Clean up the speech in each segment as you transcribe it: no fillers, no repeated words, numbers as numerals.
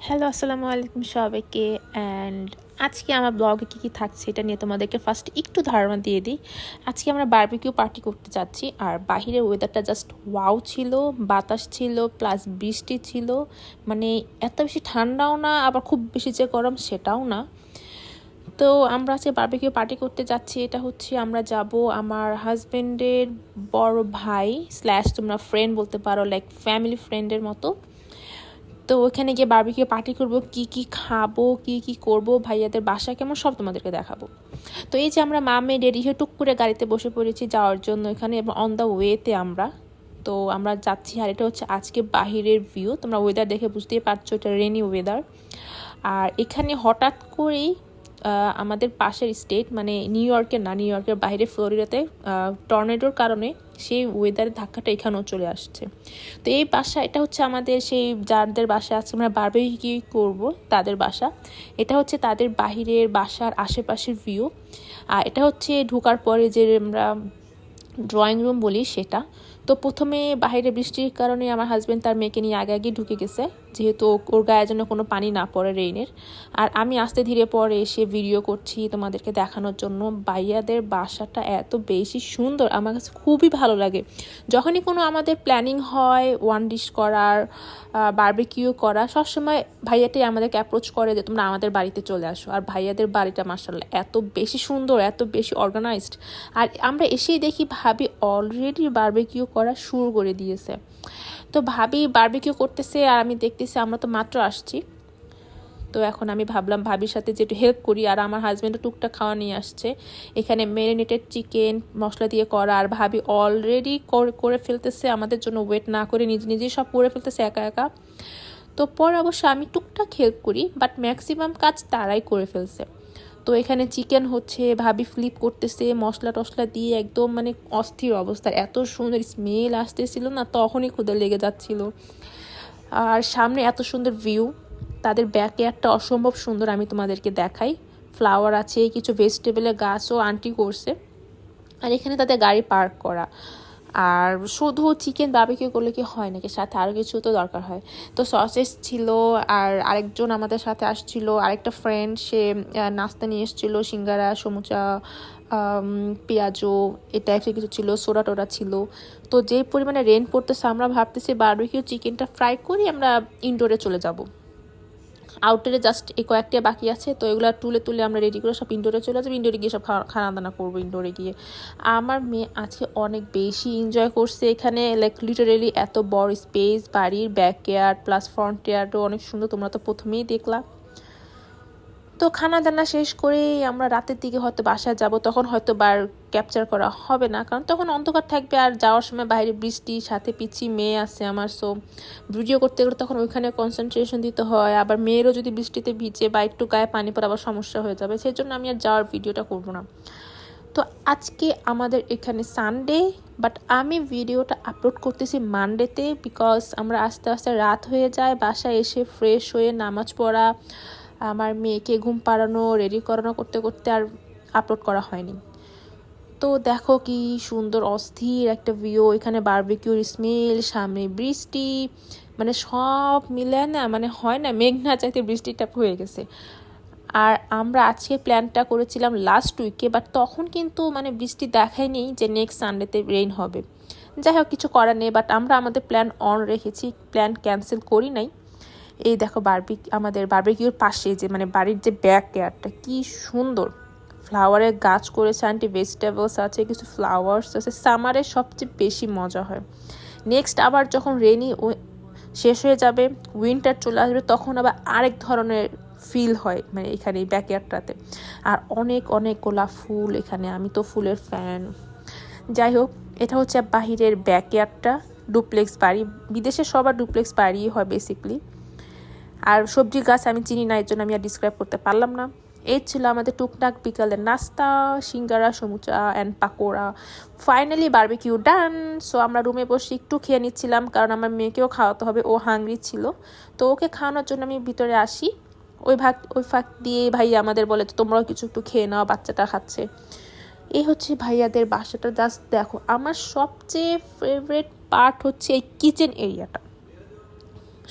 Hello, আসসালামু আলাইকুম সবাইকে। অ্যান্ড আজকে আমার ব্লগে কী কী থাকছে এটা নিয়ে তোমাদেরকে ফার্স্ট একটু ধারণা দিয়ে দিই। আজকে আমরা বারবিকিউ পার্টি করতে যাচ্ছি, আর বাহিরের ওয়েদারটা জাস্ট ওয়াও ছিল। বাতাস ছিল প্লাস বৃষ্টি ছিল, মানে এত বেশি ঠান্ডাও না আবার খুব বেশি যে গরম সেটাও না। তো আমরা আজকে বারবিকিউ পার্টি করতে যাচ্ছি। এটা হচ্ছে আমরা যাব আমার হাজব্যান্ডের বড় ভাই স্ল্যাশ তোমরা ফ্রেন্ড বলতে পারো, লাইক ফ্যামিলি ফ্রেন্ডের মতো। তো ওখানে গিয়ে বারবিকিউ পার্টি করব, কি কি খাবো, কি কি করব, ভাইয়াদের বাসা কেমন সব তোমাদেরকে দেখাবো। তো এই যে আমরা মেয়ে রেডি হয়ে টুক করে গাড়িতে বসে পড়েছি যাওয়ার জন্য এখানে, এবং অন দ্য ওয়েতে আমরা যাচ্ছি। আর এটা হচ্ছে আজকে বাহিরের ভিউ, তোমরা ওয়েদার দেখে বুঝতেই পারছো এটা রেনি ওয়েদার। আর এখানে হঠাৎ করেই আমাদের পাশের স্টেট মানে নিউ ইয়র্কের বাইরে ফ্লোরিডাতে টর্নেডোর কারণে সেই ওয়েদারের ধাক্কাটা এখানেও চলে আসছে। তো এই বাসা, এটা হচ্ছে আমাদের সেই যাদের বাসা আজকে আমরা বারবিকিউ করব তাদের বাসা। এটা হচ্ছে তাদের বাহিরের বাসার আশেপাশের ভিউ। আর এটা হচ্ছে ঢোকার পরে যে আমরা ড্রয়িং রুম বলি সেটা। তো প্রথমে বাইরে বৃষ্টির কারণে আমার হাজব্যান্ড তার মেয়েকে নিয়ে আগে ঢুকে গেছে, যেহেতু ওর গায়ে যেন কোনো পানি না পড়ে রেইনের। আর আমি আস্তে ধীরে পরে এসে ভিডিও করছি তোমাদেরকে দেখানোর জন্য। ভাইয়াদের বাসাটা এত বেশি সুন্দর, আমার কাছে খুবই ভালো লাগে। যখনই কোনো আমাদের প্ল্যানিং হয় ওয়ান ডিশ করার, বারবিকিউ করা, সবসময় ভাইয়াটাই আমাদেরকে অ্যাপ্রোচ করে যে তোমরা আমাদের বাড়িতে চলে আসো। আর ভাইয়াদের বাড়িটা মাশাআল্লাহ এত বেশি সুন্দর, এত বেশি অর্গানাইজড। আর আমরা এসেই দেখি ভাবি অলরেডি বারবিকিউ করা শুরু করে দিয়েছে। তো ভাবি বারবিকিউ করতেছে আর আমি দেখতেছি, আমরা তো মাত্র আসছি। তো এখন আমি ভাবলাম ভাবির সাথে যে একটু হেল্প করি। আর আমার হাজব্যান্ডও টুকটাক খাওয়া নিয়ে আসছে, এখানে ম্যারিনেটেড চিকেন মশলা দিয়ে করা। আর ভাবি অলরেডি করে ফেলতেছে আমাদের জন্য, ওয়েট না করে নিজেই সব করে ফেলতেছে একা একা। তো পরে অবশ্য আমি টুকটাক হেল্প করি, বাট ম্যাক্সিমাম কাজ তারাই করে ফেলছে। তো এখানে চিকেন হচ্ছে, ভাবি ফ্লিপ করতেছে মশলা টশলা দিয়ে, একদম মানে অস্থির অবস্থা। এত সুন্দর স্মেল আসতেছিল না, তখনই ক্ষুধা লেগে যাচ্ছিল। আর সামনে এত সুন্দর ভিউ, তাদের ব্যাকয়ার্ডটা অসম্ভব সুন্দর, আমি তোমাদেরকে দেখাই। ফ্লাওয়ার আছে, কিছু ভেজিটেবলের গাছও আন্টি করছে। আর এখানে তাদের গাড়ি পার্ক করা। আর শুধু চিকেন বারবিকিউ করলে কি হয় নাকি, সাথে আরও কিছু তো দরকার হয়। তো সসেস ছিল, আর আরেকজন আমাদের সাথে আসছিল, আরেকটা ফ্রেন্ড, সে নাস্তা নিয়ে এসেছিলো, সিঙ্গারা, সমুচা, পেঁয়াজও, এই টাইপের কিছু ছিল, সোডা টোডা ছিল। তো যে পরিমাণে রেন পড়তেছে, আমরা ভাবতেছি বারবিকিউ চিকেনটা ফ্রাই করি আমরা ইনডোরে চলে যাব। আউটডোরে জাস্ট এই কয়েকটা বাকি আছে, তো এগুলো তুলে আমরা রেডি করে সব ইনডোরে চলে যাবো। ইনডোরে গিয়ে সব খানা দানা করবো ইনডোরে গিয়ে। আমার মেয়ে আজকে অনেক বেশি এনজয় করছে এখানে, লাইক লিটারেলি এত বড় স্পেস, বাড়ির ব্যাকয়ার্ড প্লাস ফ্রন্ট ইয়ার্ডও অনেক সুন্দর, তোমরা তো প্রথমেই দেখলা। তো খানা দানা শেষ করে আমরা রাতের দিকে হয়তো বাসায় যাব, তখন হয়তো ক্যাপচার করা হবে না, কারণ তখন অন্ধকার থাকবে। আর যাওয়ার সময় বাইরে বৃষ্টি, সাথে পিচ্ছি মেয়ে আছে আমার, সো ভিডিও করতে গেলে তখন ওইখানে কনসেন্ট্রেশন দিতে হয়। আবার মেয়েরও যদি বৃষ্টিতে ভিজে বা একটু গায়ে পানি পড়ে আবার সমস্যা হয়ে যাবে, সেই জন্য আমি আর যাওয়ার ভিডিওটা করব না। তো আজকে আমাদের এখানে সানডে, বাট আমি ভিডিওটা আপলোড করতেছি মানডেতে, বিকজ আমরা আস্তে আস্তে রাত হয়ে যায়, বাসায় এসে ফ্রেশ হয়ে নামাজ পড়া, আমার মেয়েকে ঘুম পাড়ানো, রেডি করানো করতে করতে আর আপলোড করা হয়নি। তো দেখো কি সুন্দর অস্থির একটা ভিউ, এখানে বারবিকিউর স্মেল, সামনে বৃষ্টি, মানে সব মিলে না, মানে হয় না মেঘ না চাইতে বৃষ্টিটা হয়ে গেছে। আর আমরা আজকে প্ল্যানটা করেছিলাম লাস্ট উইকে, বাট তখন কিন্তু মানে বৃষ্টি দেখায়নি যে নেক্সট সানডেতে রেইন হবে। যাই হোক, কিছু করার নেই, বাট আমরা আমাদের প্ল্যান অন রেখেছি, প্ল্যান ক্যান্সেল করি নাই। এই দেখো আমাদের বারবিকিউর পাশে যে মানে বাড়ির যে ব্যাক ইয়ার্ডটা কি সুন্দর, ফ্লাওয়ারের গাছ করেছে আন্টি, ভেজিটেবলস আছে, কিছু ফ্লাওয়ার্স আছে। সামারে সবচেয়ে বেশি মজা হয়। নেক্সট আবার যখন রেনি শেষ হয়ে যাবে, উইন্টার চলে আসবে, তখন আবার আরেক ধরনের ফিল হয় মানে এখানে এই ব্যাকয়ার্ডটাতে। আর অনেক অনেক গোলাপ ফুল এখানে, আমি তো ফুলের ফ্যান। যাই হোক, এটা হচ্ছে বাহিরের ব্যাকয়ার্ডটা, ডুপ্লেক্স বাড়ি, বিদেশে সবার ডুপ্লেক্স বাড়ি হয় বেসিকলি। আর সবজির গাছ আমি চিনি না, এর জন্য আমি আর ডিসক্রাইব করতে পারলাম না। এই ছিল আমাদের টুকটাক বিকালের নাস্তা, singara, samosa and pakora. Finally barbecue done. So আমরা রুমে বসে একটু খেয়ে নিচ্ছিলাম, কারণ আমার মেয়েকেও খাওয়াতে হবে, ও হাংরি ছিল। তো ওকে খাওয়ানোর জন্য আমি ভিতরে আসি, ওই ফাঁক দিয়ে ভাইয়া আমাদের বলে তো তোমরাও কিছু একটু খেয়ে নাও, বাচ্চাটা খাচ্ছে। এই হচ্ছে ভাইয়াদের বাসাটা, জাস্ট দেখো। আমার সবচেয়ে ফেভারিট পার্ট হচ্ছে এই কিচেন এরিয়াটা,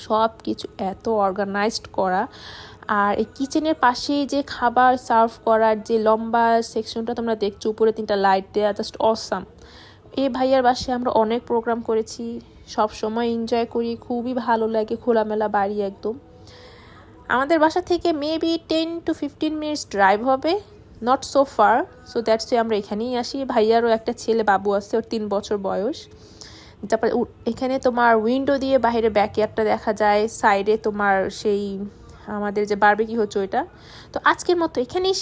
সব কিছু এত অর্গানাইজড করা। আর এই কিচেনের পাশেই যে খাবার সার্ভ করার যে লম্বা সেকশনটা তোমরা দেখছো, উপরে 3টা লাইট দেওয়া, জাস্ট অসাম। এই ভাইয়ার বাসায় আমরা অনেক প্রোগ্রাম করেছি, সব সময় এনজয় করি, খুবই ভালো লাগে, খোলামেলা বাড়ি একদম। আমাদের বাসা থেকে মেবি 10 to 15 মিনিটস ড্রাইভ হবে, not so far. So that's way আমরা এখানেই আসি। ভাইয়ারও একটা ছেলে বাবু আছে, ওর 3 বছর বয়স। তারপরে এখানে তোমার উইন্ডো দিয়ে বাইরে ব্যাকইয়ার্ডটা দেখা যায়, সাইডে তোমার সেই আমাদের যে বারবিকিউ হচ্ছে ওইটা। তো আজকের মতো এখানেই